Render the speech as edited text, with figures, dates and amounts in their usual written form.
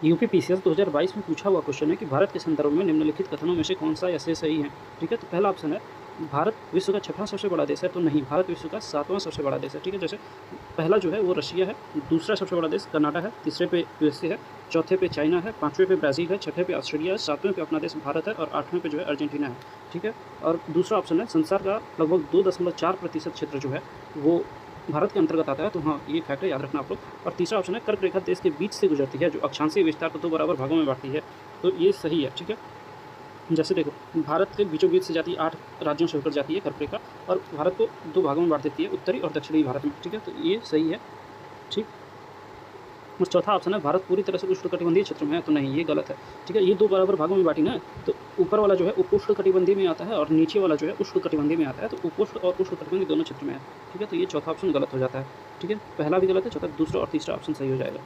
UP PCS 2022 में पूछा हुआ क्वेश्चन है कि भारत के संदर्भ में निम्नलिखित कथनों में से कौन सा ऐसे सही है। ठीक है, तो पहला ऑप्शन है भारत विश्व का 6वां सबसे बड़ा देश है, तो नहीं, भारत विश्व का 7वां सबसे बड़ा देश है। ठीक है, जैसे पहला जो है वो रशिया है, दूसरा सबसे बड़ा देश कनाडा है, तीसरे पे यूएसए है, चौथे पे चाइना है, पाँचवें पे ब्राज़ील है, छठे पे ऑस्ट्रेलिया है, सातवें पे अपना देश भारत है और आठवें पे जो है अर्जेंटीना है। ठीक है, और दूसरा ऑप्शन है संसार का लगभग 2.4% क्षेत्र जो है वो भारत के अंतर्गत आता है, तो हाँ, ये फैक्ट है, याद रखना आप लोग। और तीसरा ऑप्शन है कर्क रेखा देश के बीच से गुजरती है, जो अक्षांशीय विस्तार को 2 बराबर भागों में बांटती है, तो ये सही है। ठीक है, जैसे देखो भारत के बीचों बीच से जाती है, 8 राज्यों से होकर जाती है कर्क रेखा, और भारत को 2 भागों में बांट देती है, उत्तरी और दक्षिणी भारत में। ठीक है, तो ये सही है। ठीक, और चौथा ऑप्शन है भारत पूरी तरह से उष्णकटिबंधीय क्षेत्र में है, तो नहीं, ये गलत है। ठीक है, ये 2 बराबर भागों में बांटी ना, तो ऊपर वाला जो है उपोष्णकटिबंधीय में आता है और नीचे वाला जो है उष्णकटिबंधीय में आता है, तो उपोष्ण और उष्णकटिबंधीय दोनों क्षेत्र में है। ठीक है, तो ये चौथा ऑप्शन गलत हो जाता है। ठीक है, पहला भी गलत है, चौथा, दूसरा और तीसरा ऑप्शन सही हो जाएगा।